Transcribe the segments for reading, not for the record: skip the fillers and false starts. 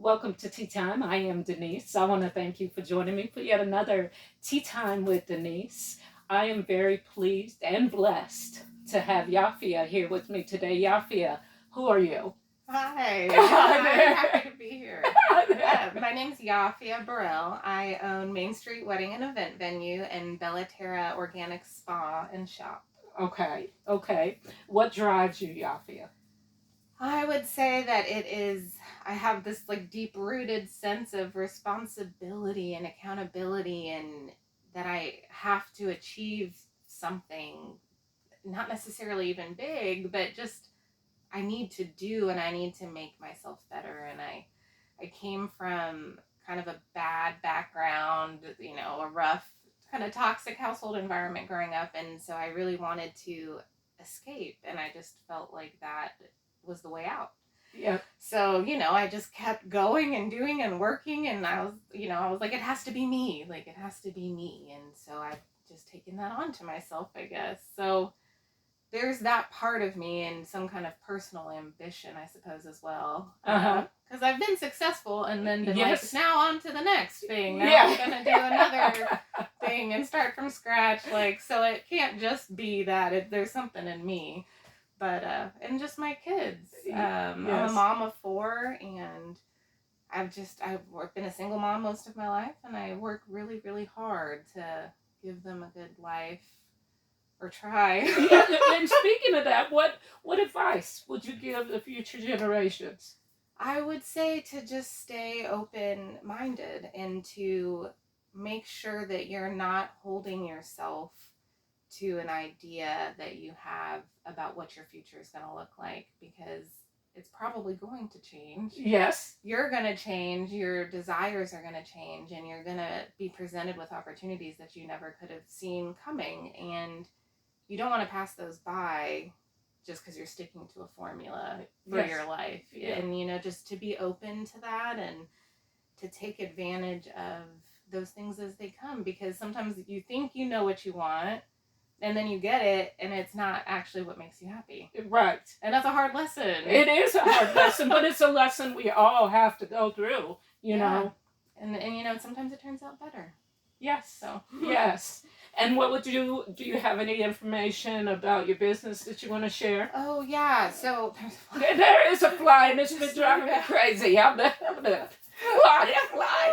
Welcome to Tea Time. I am Denise. I want to thank you for joining me for yet another Tea Time with Denise. I am very pleased and blessed to have Japhia here with me today. Japhia, who are you? Hi, Hi I'm there. happy to be here. Hi there. My name's Japhia Burrell. I own Main Street Wedding and Event Venue and Terra Organic Spa and Shop. Okay. What drives you, Japhia? I would say that I have this like deep rooted sense of responsibility and accountability, and that I have to achieve something, not necessarily even big, but just I need to do, and I need to make myself better. And I came from kind of a bad background, a rough, kind of toxic household environment growing up. And so I really wanted to escape. And I just felt like that was the way out. Yeah. So, I just kept going and doing and working. And I was like, it has to be me. Like, it has to be me. And so I've just taken that on to myself, I guess. So there's that part of me and some kind of personal ambition, I suppose, as well. Because I've been successful and then been like, now on to the next thing. Now I'm going to do another thing and start from scratch. Like, so it can't just be that. There's something in me. But, and just my kids. I'm a mom of 4, and I've been a single mom most of my life, and I work really, really hard to give them a good life. Or try. And speaking of that, what advice would you give the future generations? I would say to just stay open-minded and to make sure that you're not holding yourself to an idea that you have about what your future is going to look like, because it's probably going to change. Yes. You're going to change, your desires are going to change, and you're going to be presented with opportunities that you never could have seen coming. And you don't want to pass those by just because you're sticking to a formula for your life. Yeah. And, just to be open to that and to take advantage of those things as they come, because sometimes you think you know what you want, and then you get it, and it's not actually what makes you happy. Right. And that's a hard lesson. It is a hard lesson, but it's a lesson we all have to go through, you know. And sometimes it turns out better. Yes. So. Yes. And what would do you have any information about your business that you want to share? Oh, yeah. So there is a fly, and it's been driving me crazy. I'm the fly.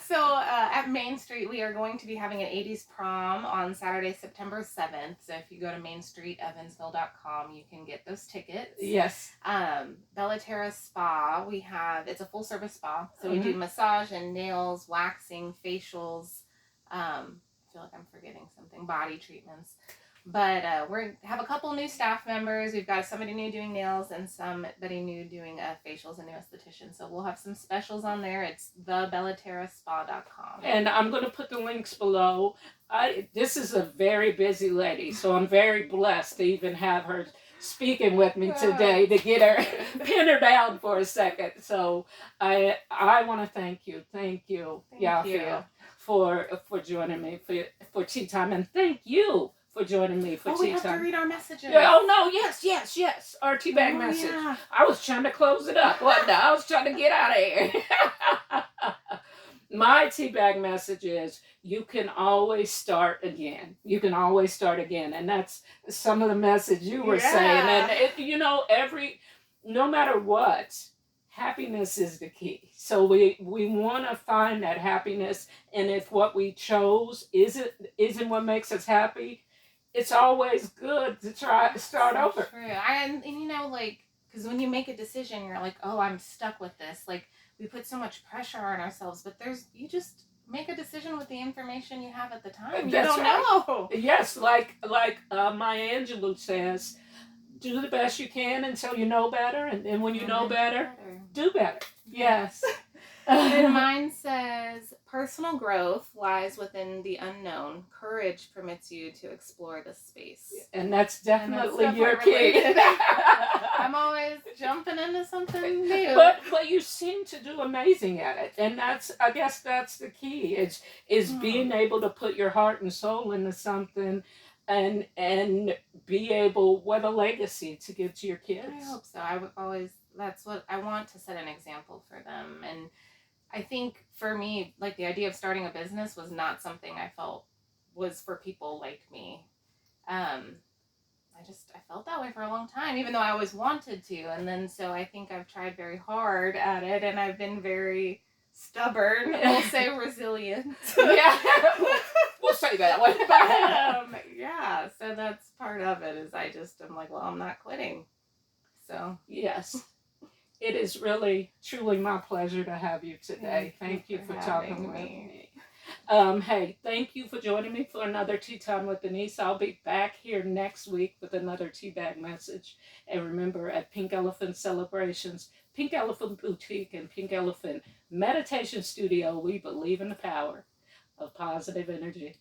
So at Main Street, we are going to be having an 80s prom on Saturday, September 7th. So if you go to mainstreetevansville.com, you can get those tickets. Yes. Terra Spa, it's a full service spa. So we do massage and nails, waxing, facials. I feel like I'm forgetting something, body treatments. But we have a couple new staff members. We've got somebody new doing nails and somebody new doing facials, a new esthetician. So we'll have some specials on there. It's thebellateraSpa.com. And I'm going to put the links below. This is a very busy lady, so I'm very blessed to even have her speaking with me today, to get her, pin her down for a second. So I want to thank you, Japhia, for joining me for Tea Time, and thank you for joining me for Tea Time. We have to read our messages. Yeah, oh no, yes. Our tea bag message. Yeah. I was trying to close it up. I was trying to get out of here. My tea bag message is, you can always start again. And that's some of the message you were saying. And no matter what, happiness is the key. So we want to find that happiness, and if what we chose isn't what makes us happy, it's always good to try to start over. True. Because when you make a decision, you're like, oh, I'm stuck with this. Like, we put so much pressure on ourselves, but you just make a decision with the information you have at the time. You don't know. Yes, like Maya Angelou says, do the best you can until you know better, and then when you know better, do better. Yes. And mine says, personal growth lies within the unknown. Courage permits you to explore the space. And that's definitely your key. I'm always jumping into something new. But you seem to do amazing at it. And I guess that's the key, is being able to put your heart and soul into something, and be able, what a legacy to give to your kids. I hope so. I've always that's what I want to set an example for them. And I think for me, like the idea of starting a business was not something I felt was for people like me. Um, I felt that way for a long time, even though I always wanted to. And then so I think I've tried very hard at it, and I've been very stubborn. We'll say resilient. Yeah, we'll say that one. Yeah, so that's part of it. Is I'm like, well, I'm not quitting. So yes. It is really, truly my pleasure to have you today. Thank you for talking with me. Hey, thank you for joining me for another Tea Time with Denise. I'll be back here next week with another tea bag message. And remember, at Pink Elephant Celebrations, Pink Elephant Boutique, and Pink Elephant Meditation Studio, we believe in the power of positive energy.